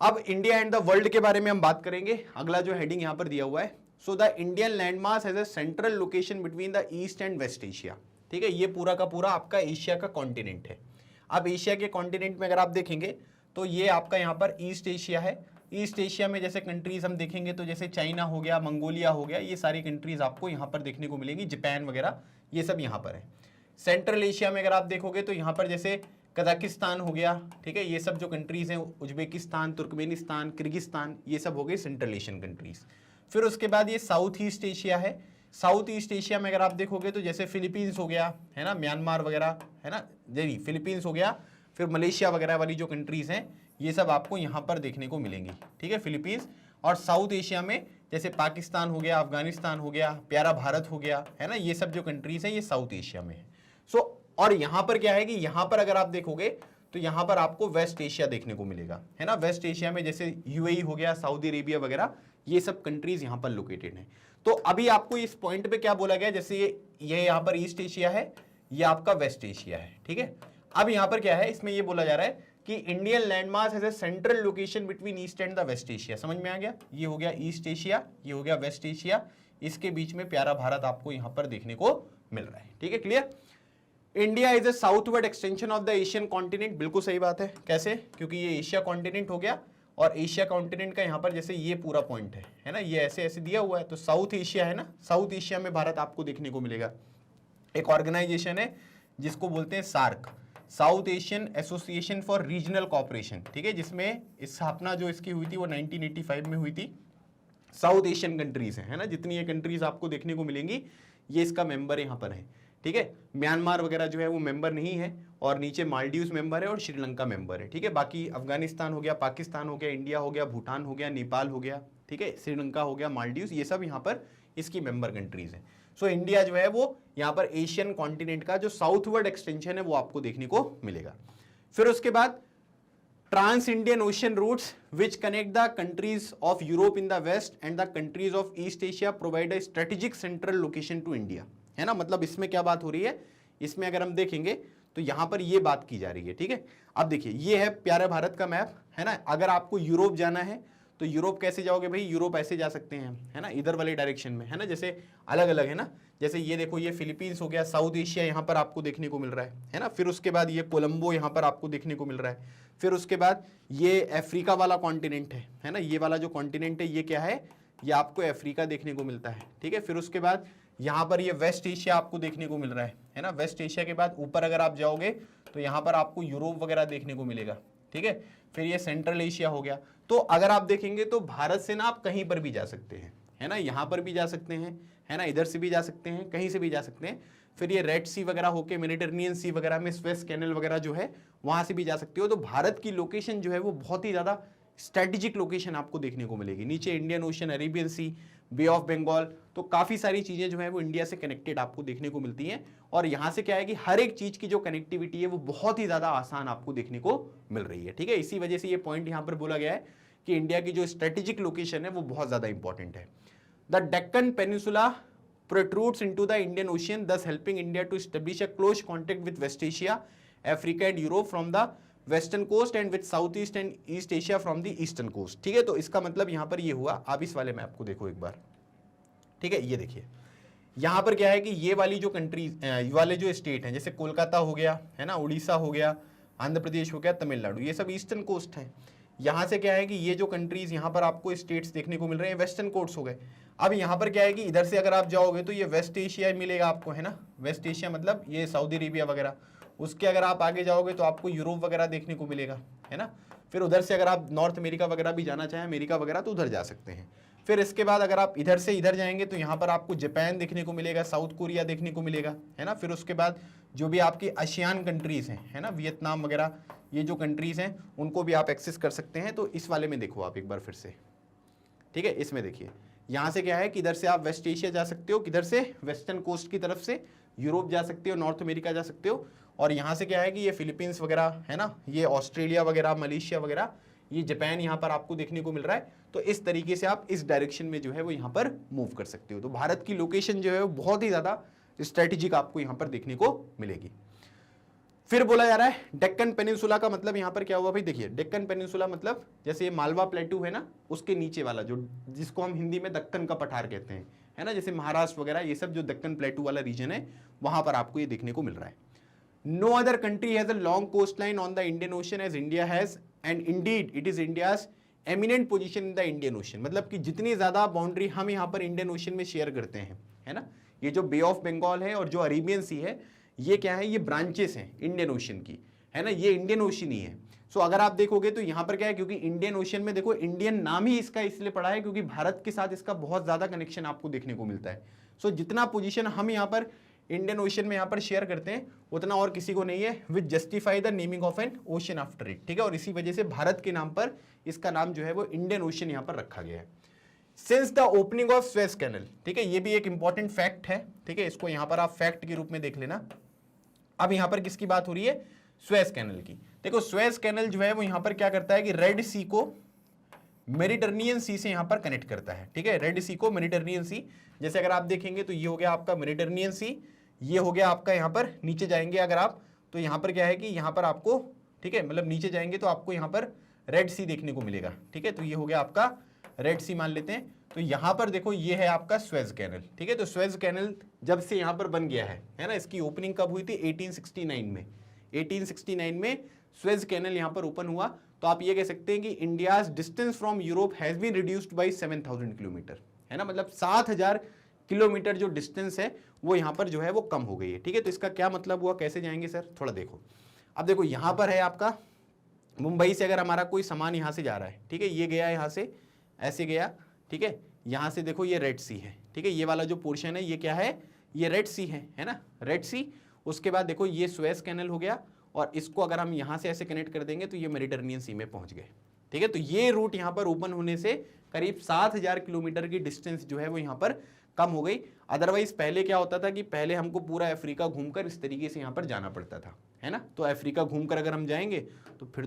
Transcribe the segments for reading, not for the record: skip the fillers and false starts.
अब India and the world के बारे में हम बात करेंगे। अगला जो हेडिंग यहां पर दिया हुआ है, so the Indian landmass has a central location between the east and west Asia. ठीक है, ये पूरा का पूरा आपका एशिया का कॉन्टिनेंट है। अब एशिया के कॉन्टिनेंट में अगर आप देखेंगे तो ये आपका यहाँ पर ईस्ट एशिया है। ईस्ट एशिया में जैसे कंट्रीज हम देखेंगे तो जैसे चाइना हो गया, मंगोलिया हो गया, ये सारी कंट्रीज आपको यहाँ पर देखने को मिलेंगी, जापान वगैरह ये सब यहाँ पर है। सेंट्रल एशिया में अगर आप देखोगे तो यहाँ पर जैसे कजाकिस्तान हो गया, ठीक है, ये सब जो कंट्रीज हैं, उज्बेकिस्तान, तुर्कमेनिस्तान, किर्गिस्तान, ये सब हो गए सेंट्रल एशियन कंट्रीज। फिर उसके बाद ये साउथ ईस्ट एशिया है। साउथ ईस्ट एशिया में अगर आप देखोगे तो जैसे फिलीपींस हो गया, है ना, म्यांमार वगैरह, है ना, जी फिलीपींस हो गया, फिर मलेशिया वगैरह वाली जो कंट्रीज हैं ये सब आपको यहाँ पर देखने को मिलेंगी। ठीक है, फिलीपींस। और साउथ एशिया में जैसे पाकिस्तान हो गया, अफगानिस्तान हो गया, प्यारा भारत हो गया, है ना, ये सब जो कंट्रीज हैं ये साउथ एशिया में है। सो और यहाँ पर क्या है कि यहाँ पर अगर आप देखोगे तो यहाँ पर आपको वेस्ट एशिया देखने को मिलेगा, है ना। वेस्ट एशिया में जैसे यूएई हो गया, सऊदी अरेबिया वगैरह, ये सब कंट्रीज यहाँ पर लोकेटेड हैं। तो अभी आपको इस पॉइंट पे क्या बोला गया, जैसे ये यहाँ पर ईस्ट एशिया है, ये आपका वेस्ट एशिया है। ठीक है, अब यहाँ पर क्या है, इसमें ये बोला जा रहा है कि Indian landmass has a central location between east and the west Asia. समझ में आ गया, ये हो गया ईस्ट एशिया, ये हो गया वेस्ट एशिया, इसके बीच में प्यारा भारत आपको यहाँ पर देखने को मिल रहा है। ठीक है, clear. India is a southward extension of the Asian continent. बिल्कुल सही बात है। कैसे, क्योंकि ये एशिया कॉन्टिनेंट हो गया और एशिया कॉन्टिनेंट का यहाँ पर जैसे ये पूरा पॉइंट है ना, ये ऐसे ऐसे दिया हुआ है, तो साउथ एशिया है ना, साउथ एशिया में भारत आपको देखने को मिलेगा। एक ऑर्गेनाइजेशन है जिसको बोलते हैं SAARC, south Asian association for regional cooperation. ठीक है, जिसमें स्थापना जो इसकी हुई थी वो 1985 में हुई थी। साउथ एशियन कंट्रीज है ना, जितनी ये कंट्रीज आपको देखने को मिलेंगी ये इसका मेंबर यहाँ पर है। ठीक है, म्यांमार वगैरह जो है वो मेंबर नहीं है, और नीचे मालदीव्स मेंबर है और श्रीलंका मेंबर है। ठीक है, बाकी अफगानिस्तान हो गया, पाकिस्तान हो गया, इंडिया हो गया, भूटान हो गया, नेपाल हो गया, ठीक है, श्रीलंका हो गया, मालदीव्स, ये सब यहाँ पर इसकी मेंबर कंट्रीज हैं। सो इंडिया जो है वो यहाँ पर एशियन कॉन्टिनेंट का जो साउथवर्ड एक्सटेंशन है वो आपको देखने को मिलेगा। फिर उसके बाद trans Indian ocean routes which connect the countries of Europe in the west and the countries of east Asia provide a strategic central location to India. है ना, मतलब इसमें क्या बात हो रही है, इसमें अगर हम देखेंगे तो यहां पर ये बात की जा रही है। ठीक है, अब देखिए ये है प्यारे भारत का मैप, है ना। अगर आपको यूरोप जाना है तो यूरोप कैसे जाओगे भाई, यूरोप ऐसे जा सकते हैं, है ना, इधर वाले डायरेक्शन में, है ना, जैसे अलग अलग है ना, जैसे ये देखो ये फिलीपींस हो गया, साउथ एशिया यहाँ पर आपको देखने को मिल रहा है ना। फिर उसके बाद ये कोलंबो यहाँ पर आपको देखने को मिल रहा है। फिर उसके बाद ये अफ्रीका वाला कॉन्टिनेंट है ना, ये वाला जो कॉन्टिनेंट है ये क्या है, ये आपको अफ्रीका देखने को मिलता है। ठीक है, फिर उसके बाद यहाँ पर ये वेस्ट एशिया आपको देखने को मिल रहा है ना। वेस्ट एशिया के बाद ऊपर अगर आप जाओगे तो यहाँ पर आपको यूरोप वगैरह देखने को मिलेगा। ठीक है, फिर ये सेंट्रल एशिया हो गया। तो अगर आप देखेंगे तो भारत से ना आप कहीं पर भी जा सकते हैं, है ना, यहाँ पर भी जा सकते हैं, है ना, इधर से भी जा सकते हैं, कहीं से भी जा सकते हैं। फिर ये रेड सी वगैरह होके मेडिटेरेनियन सी वगैरह में स्वेस कैनल वगैरह जो है वहां से भी जा सकते हो। तो भारत की लोकेशन जो है वो बहुत ही ज्यादा स्ट्रेटेजिक लोकेशन आपको देखने को मिलेगी। नीचे Indian ocean, Arabian sea, bay of Bengal, तो काफी सारी चीजें जो है वो इंडिया से कनेक्टेड आपको देखने को मिलती हैं। और यहां से क्या है कि हर एक चीज की जो कनेक्टिविटी है वो बहुत ही ज्यादा आसान आपको देखने को मिल रही है। ठीक है, इसी वजह से ये पॉइंट यहां पर बोला गया है कि इंडिया की जो स्ट्रेटेजिक लोकेशन है वो बहुत ज्यादा इंपॉर्टेंट है। The Deccan peninsula protrudes into the Indian Ocean, thus helping India to establish a close contact with West Asia, Africa and Europe from the western coast and with Southeast and East Asia from the eastern coast। ठीक है, तो इसका मतलब यहां पर ये हुआ। आप इस वाले मैप को देखो एक बार। ठीक है, ये देखिए यहां पर क्या है कि ये वाली जो कंट्रीज वाले जो स्टेट हैं, जैसे कोलकाता हो गया, है ना, उड़ीसा हो गया, आंध्र प्रदेश हो गया, तमिलनाडु, ये सब ईस्टर्न कोस्ट है। यहां से क्या है कि ये जो कंट्रीज यहां पर आपको स्टेट्स देखने को मिल रहे हैं वेस्टर्न कोस्ट हो गए। अब यहां पर क्या है कि इधर से अगर आप जाओगे तो ये वेस्ट एशिया मिलेगा आपको, है ना, वेस्ट एशिया मतलब ये सऊदी अरेबिया वगैरह। उसके अगर आप आगे जाओगे तो आपको यूरोप वगैरह देखने को मिलेगा, है ना। फिर उधर से अगर आप नॉर्थ अमेरिका वगैरह भी जाना चाहें, अमेरिका वगैरह, तो उधर जा सकते हैं। फिर इसके बाद अगर आप इधर से इधर जाएंगे तो यहाँ पर आपको जापान देखने को मिलेगा, साउथ कोरिया देखने को मिलेगा, है ना। फिर उसके बाद जो भी आपकी आसियान कंट्रीज हैं, है ना, वियतनाम वगैरह, ये जो कंट्रीज हैं उनको भी आप एक्सेस कर सकते हैं। तो इस वाले में देखो आप एक बार फिर से। ठीक है, इसमें देखिए यहाँ से क्या है कि इधर से आप वेस्ट एशिया जा सकते हो, किधर से, वेस्टर्न कोस्ट की तरफ से यूरोप जा सकते हो, नॉर्थ अमेरिका जा सकते हो। और यहाँ से क्या है कि ये फिलीपींस वगैरह, है ना, ये ऑस्ट्रेलिया वगैरह, मलेशिया वगैरह, ये जापान यहाँ पर आपको देखने को मिल रहा है। तो इस तरीके से आप इस डायरेक्शन में जो है वो यहाँ पर मूव कर सकते हो। तो भारत की लोकेशन जो है वो बहुत ही ज्यादा स्ट्रेटेजिक आपको यहाँ पर देखने को मिलेगी। फिर बोला जा रहा है डेक्कन पेनिनसुला का मतलब यहां पर क्या हुआ भाई, देखिए डेक्कन पेनिनसुला मतलब जैसे ये मालवा प्लेटू है ना, उसके नीचे वाला जो, जिसको हम हिंदी में दक्कन का पठार कहते हैं, है ना, जैसे महाराष्ट्र वगैरह ये सब जो दक्कन प्लेटू वाला रीजन है, वहां पर आपको ये देखने को मिल रहा है। No other country has a long coast line on the Indian ocean as India has, and indeed it is India's eminent position in the Indian ocean. मतलब कि जितनी ज्यादा बाउंड्री हम यहाँ पर इंडियन ओशन में शेयर करते हैं, है ना, ये जो बे ऑफ बंगाल है और जो अरेबियन सी है, ये क्या है, ये ब्रांचेस हैं इंडियन ओशन की, है ना, ये इंडियन ओशन ही है। सो अगर आप देखोगे तो यहाँ पर क्या है, क्योंकि इंडियन ओशन में देखो, इंडियन नाम ही इसका इसलिए पड़ा है क्योंकि भारत के साथ इसका बहुत ज्यादा कनेक्शन आपको देखने को मिलता है। सो जितना पोजीशन हम यहाँ पर इंडियन ओशन में यहाँ पर शेयर करते हैं, उतना और किसी को नहीं है, which justify the naming of an ocean after it, ठीक है। और इसी वजह से भारत के नाम पर इसका नाम जो है वो इंडियन ओशन यहाँ पर रखा गया है। Since the opening of Suez canal, ठीक है, ये भी एक इंपॉर्टेंट फैक्ट है, ठीक है, इसको यहाँ पर आप फैक्ट के रूप में देख लेना। अब यहाँ पर किसकी बात हो रही है, स्वेज कैनल की। देखो स्वेज कैनल जो है वो यहाँ पर क्या करता है कि रेड सी को मेडिटरेनियन सी से यहाँ पर कनेक्ट करता है, ठीक है, रेड सी को मेडिटरेनियन सी। जैसे अगर आप देखेंगे तो ये हो गया आपका मेडिटरेनियन सी, ये हो गया आपका, यहाँ पर नीचे जाएंगे अगर आप, तो यहाँ पर क्या है कि यहाँ पर आपको, ठीक है, मतलब नीचे जाएंगे तो आपको यहाँ पर रेड सी देखने को मिलेगा, ठीक है। तो ये हो गया आपका रेड सी मान लेते हैं। तो यहाँ पर देखो ये है आपका स्वेज कैनल, ठीक है। तो स्वेज कैनल जब से यहाँ पर बन गया है ना, इसकी ओपनिंग कब हुई थी, 1869 में। 1869 में स्वेज कैनल यहाँ पर ओपन हुआ। तो आप ये कह सकते हैं कि India's distance from Europe has been reduced by 7000 kilometre, है ना, मतलब 7000 किलोमीटर जो डिस्टेंस है वो यहाँ पर जो है वो कम हो गई है, ठीक है। तो इसका क्या मतलब हुआ, कैसे जाएंगे सर, थोड़ा देखो। अब देखो यहाँ पर है आपका मुंबई से अगर हमारा कोई सामान यहाँ से जा रहा है, ठीक है, ये गया यहाँ से, ऐसे गया, ठीक है, यहाँ से देखो ये रेड सी है, ठीक है, ये वाला जो पोर्शन है ये क्या है, ये रेड सी है ना, रेड सी। उसके बाद देखो ये स्वेज कैनल हो गया, और इसको अगर हम यहाँ से ऐसे कनेक्ट कर देंगे तो ये मेडिटरेनियन सी में पहुंच गए, ठीक है। तो ये रूट यहाँ पर ओपन होने से करीब 7000 किलोमीटर की डिस्टेंस जो है वो यहाँ पर कम हो गई। अदरवाइज पहले क्या होता था कि पहले हमको पूरा अफ्रीका घूमकर इस तरीके से यहाँ पर जाना पड़ता था, है ना। तो अफ्रीका घूमकर अगर हम जाएंगे तो फिर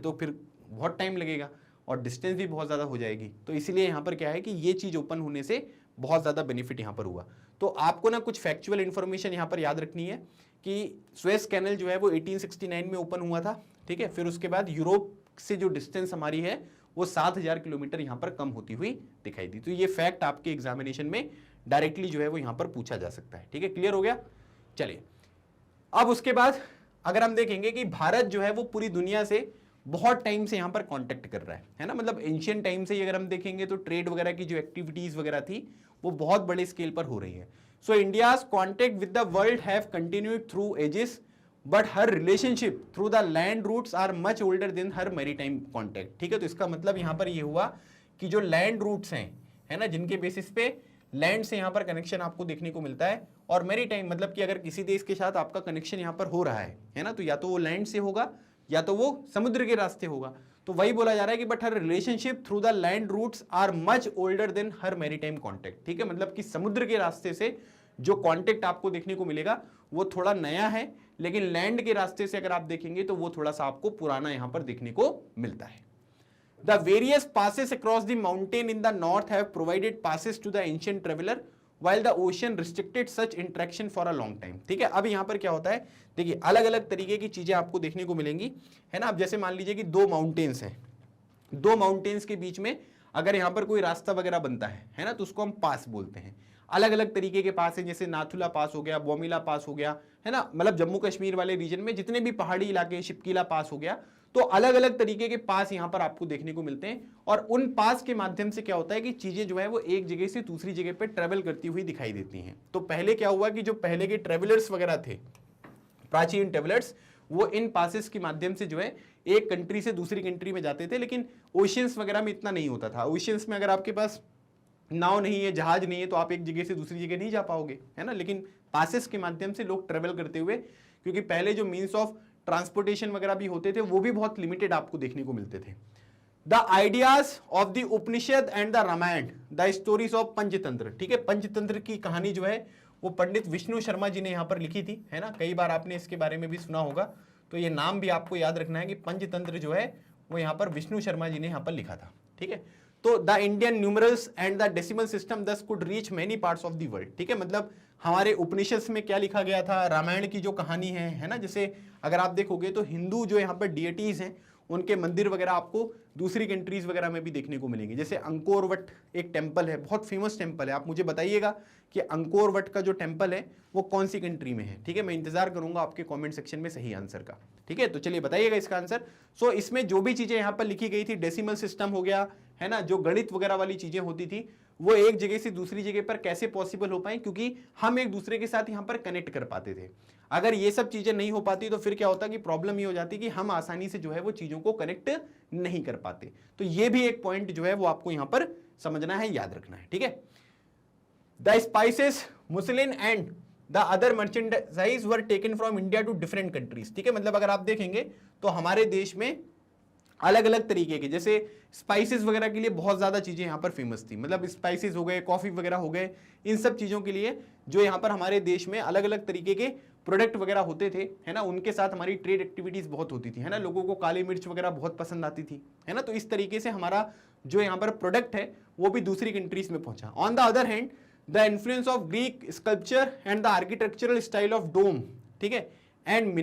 बहुत टाइम लगेगा और डिस्टेंस भी बहुत ज़्यादा हो जाएगी। तो इसीलिए यहाँ पर क्या है कि ये चीज़ ओपन होने से बहुत ज़्यादा बेनिफिट यहाँ पर हुआ। तो आपको ना कुछ फैक्चुअल इन्फॉर्मेशन यहाँ पर याद रखनी है कि स्वेज कैनल जो है वो 1869 में ओपन हुआ था, ठीक है। फिर उसके बाद यूरोप से जो डिस्टेंस हमारी है वो 7000 किलोमीटर यहाँ पर कम होती हुई दिखाई दी। तो ये फैक्ट आपके एग्जामिनेशन में डायरेक्टली जो है वो यहाँ पर पूछा जा सकता है, ठीक है। क्लियर हो गया। चलिए अब उसके बाद अगर हम देखेंगे कि भारत जो है वो पूरी दुनिया से बहुत टाइम से यहाँ पर कांटेक्ट कर रहा है ना, मतलब एंशियंट टाइम से अगर हम देखेंगे तो ट्रेड वगैरह की जो एक्टिविटीज वगैरह थी वो बहुत बड़े स्केल पर हो रही है। So India's contact with the world have continued through ages, but her relationship through the land routes are much older than her maritime contact, ठीक है। तो इसका मतलब यहाँ पर ये हुआ कि जो लैंड रूट्स हैं, है ना, जिनके बेसिस पे लैंड से यहाँ पर कनेक्शन आपको देखने को मिलता है, और मैरीटाइम मतलब कि अगर किसी देश के साथ आपका कनेक्शन यहाँ पर हो रहा है ना, तो या तो वो लैंड से होगा या तो वो समुद्र के रास्ते होगा। तो वही बोला जा रहा है कि but her relationship through the land routes are much older than her maritime contact, ठीक है। मतलब कि समुद्र के रास्ते से जो कॉन्टेक्ट आपको देखने को मिलेगा वो थोड़ा नया है, लेकिन लैंड के रास्ते से अगर आप देखेंगे तो वो थोड़ा सा आपको पुराना यहां पर देखने को मिलता है। The various passes across the mountain in the north have provided passes to the ancient traveller while the ocean restricted such interaction for a long time, ठीक है। अब यहां पर क्या होता है, देखिए अलग अलग तरीके की चीजें आपको देखने को मिलेंगी, है ना। अब जैसे मान लीजिए कि दो माउंटेन्स हैं, दो माउंटेन्स के बीच में अगर यहां पर कोई रास्ता वगैरह बनता है ना, तो उसको हम पास बोलते हैं। अलग अलग तरीके के पास है, जैसे नाथुला पास हो गया, बोमिला पास हो गया, है ना, मतलब जम्मू कश्मीर वाले रीजन में जितने भी पहाड़ी इलाके, शिपकीला पास हो गया। तो अलग अलग तरीके के पास यहां पर आपको देखने को मिलते हैं, और उन पास के माध्यम से क्या होता है कि चीजें जो है वो एक जगह से दूसरी जगह पे ट्रेवल करती हुई दिखाई देती हैं। तो पहले क्या हुआ कि जो पहले के ट्रेवलर्स वगैरह थे, प्राचीन ट्रेवलर्स, वो इन पासेस के माध्यम से जो है एक कंट्री से दूसरी कंट्री में जाते थे। लेकिन ओशियंस वगैरह में इतना नहीं होता था। ओशियंस में अगर आपके पास नाव नहीं है, जहाज नहीं है, तो आप एक जगह से दूसरी जगह नहीं जा पाओगे, है ना। लेकिन पासेस के माध्यम से लोग ट्रेवल करते हुए, क्योंकि पहले जो मीन्स ऑफ ट्रांसपोर्टेशन वगैरह भी होते थे वो भी बहुत लिमिटेड आपको देखने को मिलते थे। The ideas of the Upanishad and the Ramayana, the stories of Panchatantra, ठीक है। पंचतंत्र की कहानी जो है वो पंडित विष्णु शर्मा जी ने यहाँ पर लिखी थी, है ना। कई बार आपने इसके बारे में भी सुना होगा, तो ये नाम भी आपको याद रखना है कि पंचतंत्र जो है वो यहाँ पर विष्णु शर्मा जी ने यहाँ पर लिखा था, ठीक है। तो the Indian numerals and the decimal system thus could reach many parts of the world, ठीक है। मतलब हमारे उपनिषद में क्या लिखा गया था, रामायण की जो कहानी है ना, जैसे अगर आप देखोगे तो हिंदू जो यहाँ पर डिएटीज हैं उनके मंदिर वगैरह आपको दूसरी कंट्रीज वगैरह में भी देखने को मिलेंगे। जैसे अंकोर वट एक टेम्पल है, बहुत फेमस टेम्पल है, आप मुझे बताइएगा कि अंकोर वट का जो टेम्पल है वो कौन सी कंट्री में है। ठीक है, मैं इंतजार करूंगा आपके कमेंट सेक्शन में सही आंसर का। ठीक है, तो चलिए बताइएगा इसका आंसर। सो इसमें जो भी चीजें यहाँ पर लिखी गई थी, डेसिमल सिस्टम हो गया है ना, जो गणित वगैरह वाली चीजें होती थी, वो एक जगह से दूसरी जगह पर कैसे पॉसिबल हो पाए, क्योंकि हम एक दूसरे के साथ यहाँ पर कनेक्ट कर पाते थे। अगर ये सब चीजें नहीं हो पाती तो फिर क्या होता कि प्रॉब्लम ये हो जाती कि हम आसानी से जो है वो चीजों को कनेक्ट नहीं कर पाते। तो ये भी एक पॉइंट जो है वो आपको यहां पर समझना है, याद रखना है। ठीक है, the spices, muslin and the other merchandise were taken from India to different countries. ठीक है, मतलब अगर आप देखेंगे तो हमारे देश में अलग अलग तरीके के, जैसे स्पाइसेस वगैरह के लिए बहुत ज्यादा चीजें यहाँ पर फेमस थी, मतलब स्पाइसेस हो गए, कॉफी वगैरह हो गए, इन सब चीजों के लिए जो यहाँ पर हमारे देश में अलग अलग तरीके के प्रोडक्ट वगैरह होते थे, है ना, उनके साथ हमारी ट्रेड एक्टिविटीज बहुत होती थी, है ना, लोगों को काली मिर्च वगैरह बहुत पसंद आती थी, है ना, तो इस तरीके से हमारा जो यहाँ पर प्रोडक्ट है वो भी दूसरी कंट्रीज में पहुंचा। On the other hand the influence of Greek sculpture and the architectural style of dome, ठीक है, and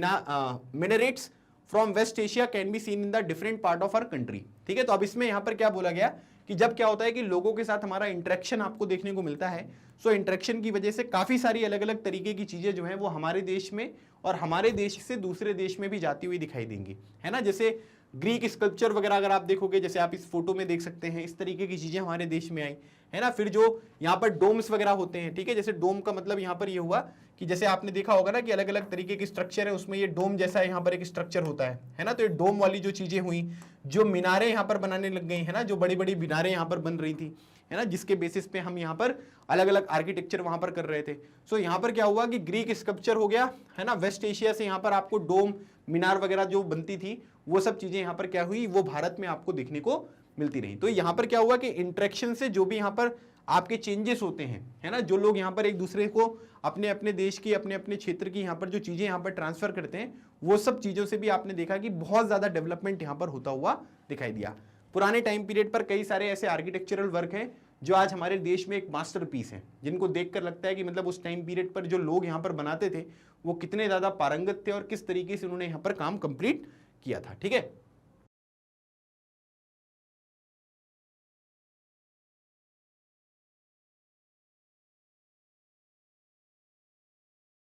minarets from west Asia can be seen in the different part of our country. ठीक है, तो अब इसमें यहां पर क्या बोला गया कि जब क्या होता है कि लोगों के साथ हमारा इंटरेक्शन आपको देखने को मिलता है, सो इंटरेक्शन की वजह से काफी सारी अलग अलग तरीके की चीजें जो हैं वो हमारे देश में और हमारे देश से दूसरे देश में भी जाती हुई दिखाई देंगी, है ना। जैसे ग्रीक स्कल्पचर वगैरह अगर आप देखोगे, जैसे आप इस फोटो में देख सकते हैं, इस तरीके की चीजें हमारे देश में आई, है ना। फिर जो यहाँ पर डोम्स वगैरह होते हैं, ठीक है, जैसे डोम का मतलब यहाँ पर ये हुआ कि जैसे आपने देखा होगा ना कि अलग अलग तरीके की स्ट्रक्चर है, उसमें ये डोम जैसा यहाँ पर एक स्ट्रक्चर होता है ना। तो ये डोम वाली जो चीजें हुई, जो मीनारें यहाँ पर बनाने लग गई है ना, जो बड़ी बड़ी मीनारें यहाँ पर बन रही थी, है ना, जिसके बेसिस पे हम यहाँ पर अलग अलग आर्किटेक्चर वहां पर कर रहे थे। सो यहाँ पर क्या हुआ कि ग्रीक स्कल्पचर हो गया, है ना, वेस्ट एशिया से यहाँ पर आपको डोम मीनार वगैरह जो बनती थी वो सब चीजें यहाँ पर क्या हुई, वो भारत में आपको देखने को मिलती रही। तो यहाँ पर क्या हुआ कि इंटरेक्शन से जो भी यहाँ पर आपके चेंजेस होते हैं, है ना, जो लोग यहाँ पर एक दूसरे को अपने अपने देश की, अपने अपने क्षेत्र की यहाँ पर जो चीजें यहाँ पर ट्रांसफर करते हैं, वो सब चीजों से भी आपने देखा कि बहुत ज्यादा डेवलपमेंट यहाँ पर होता हुआ दिखाई दिया। पुराने टाइम पीरियड पर कई सारे ऐसे आर्किटेक्चरल वर्क हैं जो आज हमारे देश में एक मास्टरपीस है, जिनको देखकर लगता है कि मतलब उस टाइम पीरियड पर जो लोग यहाँ पर बनाते थे वो कितने ज्यादा पारंगत थे और किस तरीके से उन्होंने यहाँ पर काम कंप्लीट किया था। ठीक है,